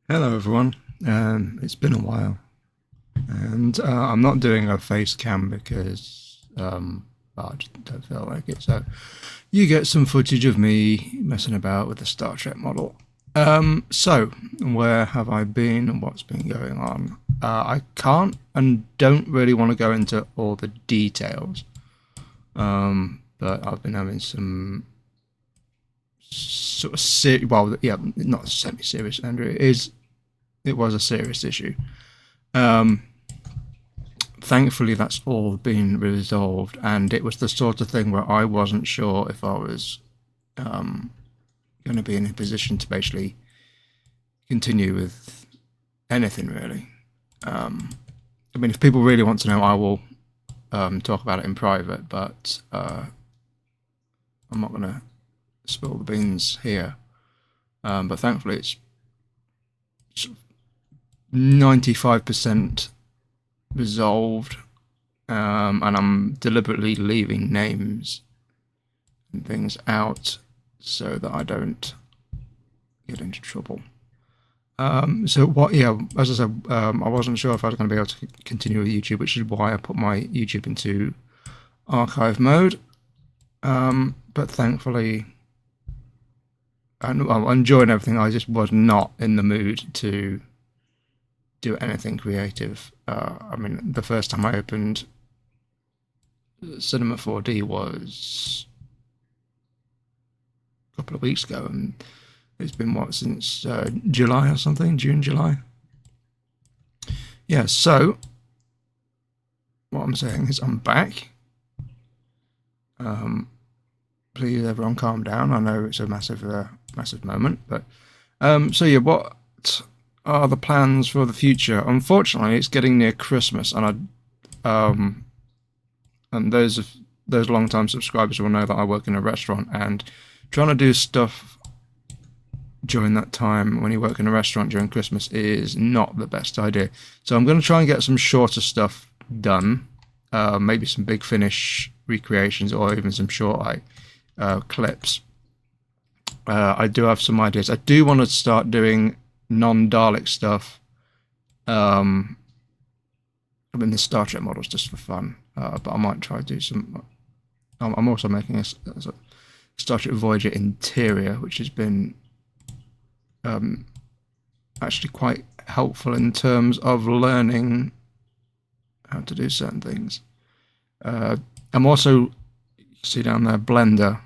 Hello, everyone. It's been a while, and I'm not doing a face cam because I just don't feel like it. So you get some footage of me messing about with the Star Trek model. So where have I been and what's been going on? I can't and don't really want to go into all the details, but I've been having some sort of not semi-serious, Andrew. It was a serious issue. Um, Thankfully, that's all been resolved, and it was the sort of thing where I wasn't sure if I was going to be in a position to basically continue with anything really. I mean, if people really want to know, I will talk about it in private, but I'm not going to spill the beans here. But thankfully, it's 95% resolved, and I'm deliberately leaving names and things out so that I don't get into trouble. So what? Yeah, as I said, I wasn't sure if I was going to be able to continue with YouTube, which is why I put my YouTube into archive mode. But thankfully, I'm enjoying everything. I just was not in the mood to do anything creative. I mean, the first time I opened Cinema 4D was a couple of weeks ago, and it's been since July or something, June, July. Yeah, so what I'm saying is I'm back. Please, everyone, calm down. I know it's a massive moment, but so yeah, what are the plans for the future? Unfortunately, it's getting near Christmas, and those long-time subscribers will know that I work in a restaurant, and trying to do stuff during that time when you work in a restaurant during Christmas is not the best idea. So I'm going to try and get some shorter stuff done, maybe some Big Finish recreations or even some short clips. I do have some ideas. I do want to start doing non-Dalek stuff. I mean, the Star Trek models just for fun, but I might try to do some. I'm also making a Star Trek Voyager interior, which has been actually quite helpful in terms of learning how to do certain things. I'm also, you see down there, Blender.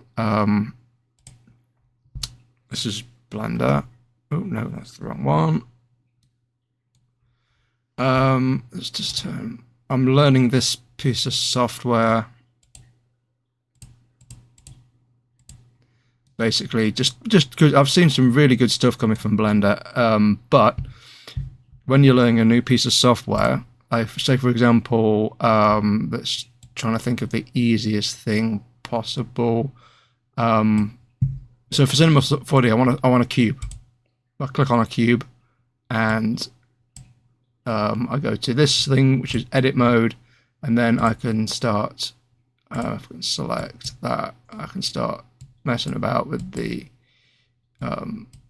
This is Blender. Oh no, that's the wrong one. Let's just turn. I'm learning this piece of software. Basically, just because I've seen some really good stuff coming from Blender, but when you're learning a new piece of software, I say for example, let's trying to think of the easiest thing possible. So for Cinema 4D, I want a cube. I click on a cube, and I go to this thing, which is edit mode, and then I can start. I can select that. I can start messing about with the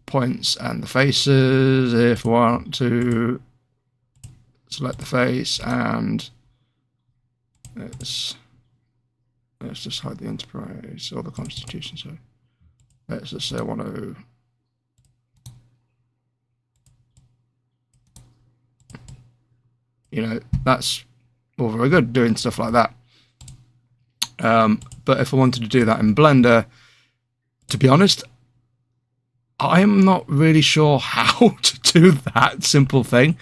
points and the faces if I want to select the face, and let's just hide the Enterprise or the Constitution. So let's just say I want to. You know, that's all very good doing stuff like that. But if I wanted to do that in Blender, to be honest, I am not really sure how to do that simple thing.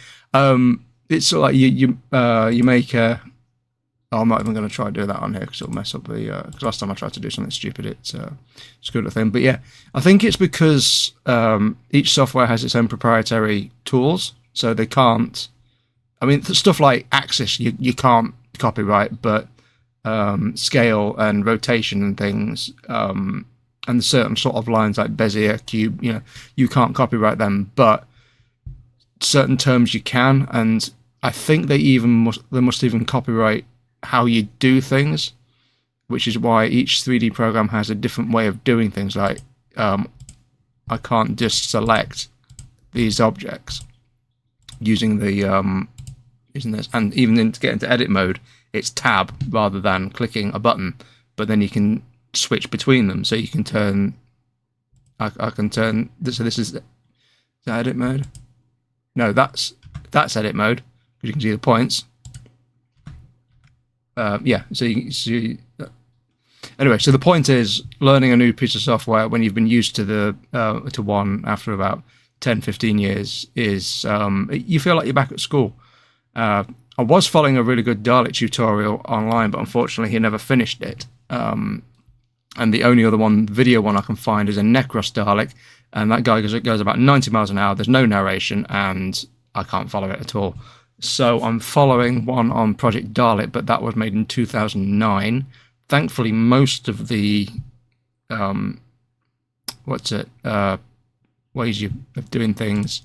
It's sort of like you make a. Oh, I'm not even going to try to do that on here because it'll mess up the. Because last time I tried to do something stupid, it screwed the thing. But yeah, I think it's because each software has its own proprietary tools, so they can't. I mean, stuff like axis you can't copyright, but scale and rotation and things, and certain sort of lines like Bezier, cube, you can't copyright them, but certain terms you can, and I think they must even copyright how you do things, which is why each 3D program has a different way of doing things. Like I can't just select these objects using the using this, and even to get into edit mode, it's tab rather than clicking a button. But then you can switch between them, so you can turn. I can turn. So this is that edit mode. No, that's edit mode, because you can see the points. Yeah. So you see. Anyway, so the point is, learning a new piece of software when you've been used to the to one after about 10, 15 years is you feel like you're back at school. I was following a really good Dalek tutorial online, but unfortunately he never finished it. And the only other video one I can find is a Necros Dalek, and that guy goes about 90 miles an hour. There's no narration, and I can't follow it at all. So I'm following one on Project Dalek, but that was made in 2009. Thankfully, most of the ways of doing things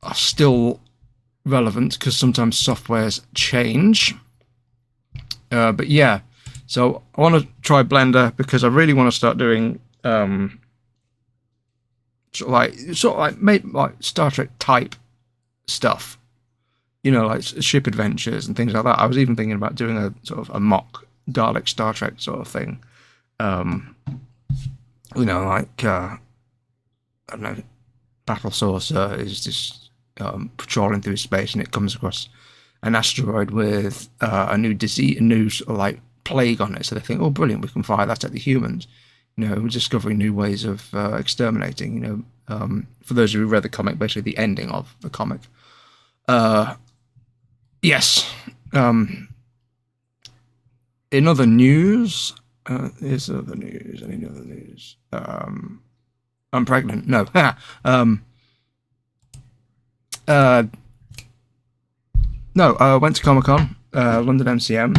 are still relevant, because sometimes softwares change. But yeah, so I want to try Blender because I really want to start doing sort of like Star Trek type stuff. You know, like ship adventures and things like that. I was even thinking about doing a sort of a mock Dalek Star Trek sort of thing. You know, like I don't know, Battle Saucer is just patrolling through space, and it comes across an asteroid with a new disease, a new sort of like plague on it. So they think, oh, brilliant, we can fire that at the humans. You know, discovering new ways of exterminating. You know, for those of you who read the comic, basically the ending of the comic. Yes. In other news, is other news? Any other news? I'm pregnant. No. No. I went to Comic-Con, London MCM,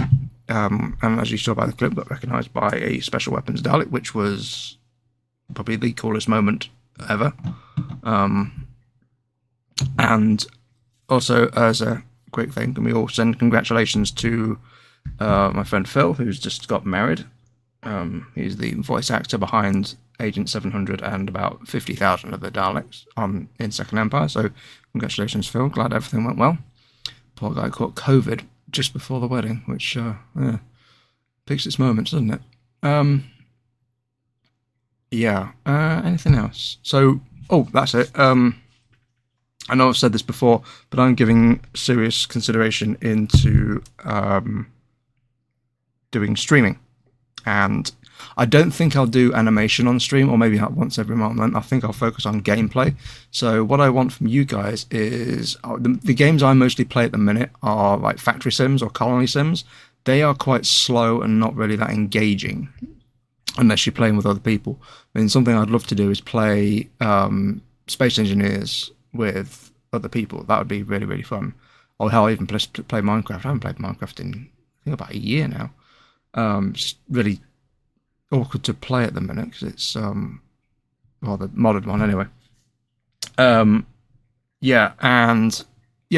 and as you saw by the clip, got recognised by a Special Weapons Dalek, which was probably the coolest moment ever. And also, as a quick thing, can we all send congratulations to my friend Phil, who's just got married. He's the voice actor behind Agent 700 and about 50,000 of the Daleks in Second Empire. So congratulations, Phil. Glad everything went well. Poor guy caught COVID just before the wedding, which picks its moments, doesn't it? Yeah. Anything else? So, that's it. I know I've said this before, but I'm giving serious consideration into doing streaming. And I don't think I'll do animation on stream, or maybe once every month. I think I'll focus on gameplay. So what I want from you guys is the games I mostly play at the minute are like factory sims or colony sims. They are quite slow and not really that engaging unless you're playing with other people. I mean, something I'd love to do is play Space Engineers with other people. That would be really, really fun. Or hell, even play Minecraft. I haven't played Minecraft in, I think, about a year now. It's just really awkward to play at the minute because it's the modded one anyway.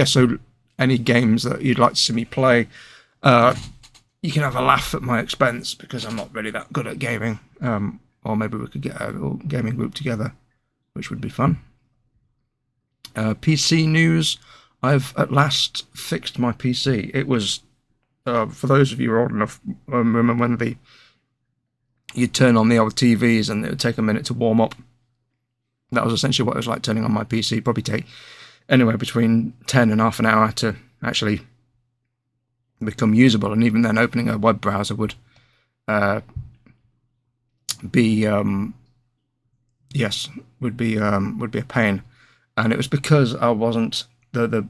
So any games that you'd like to see me play, you can have a laugh at my expense because I'm not really that good at gaming. Or maybe we could get a little gaming group together, which would be fun. PC news. I've at last fixed my PC. It was, for those of you who are old enough, remember when you'd turn on the old TVs and it would take a minute to warm up. That was essentially what it was like turning on my PC. Probably take anywhere between 10 and half an hour to actually become usable, and even then opening a web browser would be a pain. And it was because I wasn't the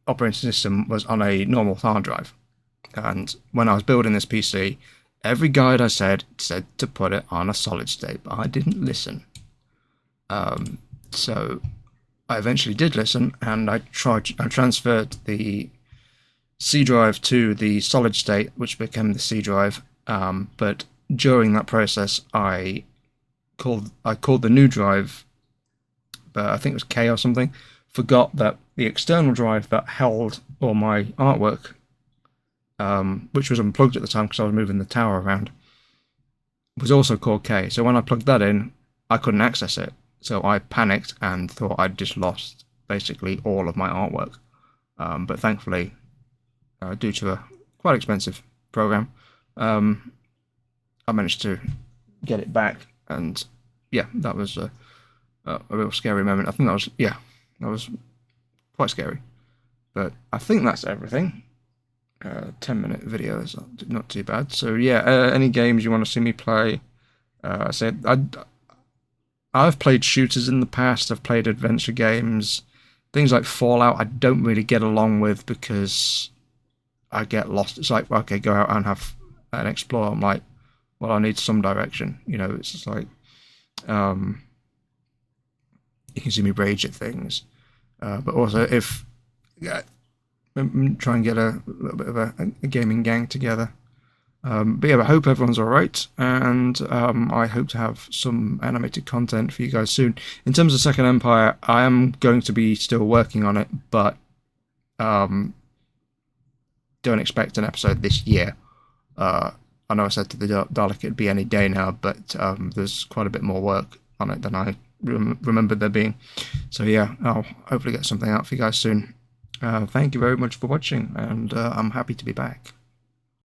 operating system was on a normal hard drive, and when I was building this PC, every guide I said to put it on a solid state, but I didn't listen. So I eventually did listen, and I transferred the C drive to the solid state, which became the C drive. But during that process, I called the new drive, I think it was K or something. Forgot that the external drive that held all my artwork, which was unplugged at the time because I was moving the tower around, was also called K. So when I plugged that in, I couldn't access it. So I panicked and thought I'd just lost basically all of my artwork. But thankfully, due to a quite expensive program, I managed to get it back. And yeah, that was a real scary moment. I think that was quite scary. But I think that's everything. 10-minute video is not too bad. So yeah, any games you want to see me play? I said I've played shooters in the past. I've played adventure games, things like Fallout. I don't really get along with because I get lost. It's like, okay, go out and have an explore. I'm like, well, I need some direction. You know, it's just like you can see me rage at things, but also if try and get a little bit of a gaming gang together. But yeah, I hope everyone's all right, and I hope to have some animated content for you guys soon. In terms of Second Empire, I am going to be still working on it, but don't expect an episode this year. I know I said to the Dalek it'd be any day now, but there's quite a bit more work on it than I remembered there being. So yeah, I'll hopefully get something out for you guys soon. Thank you very much for watching, and I'm happy to be back.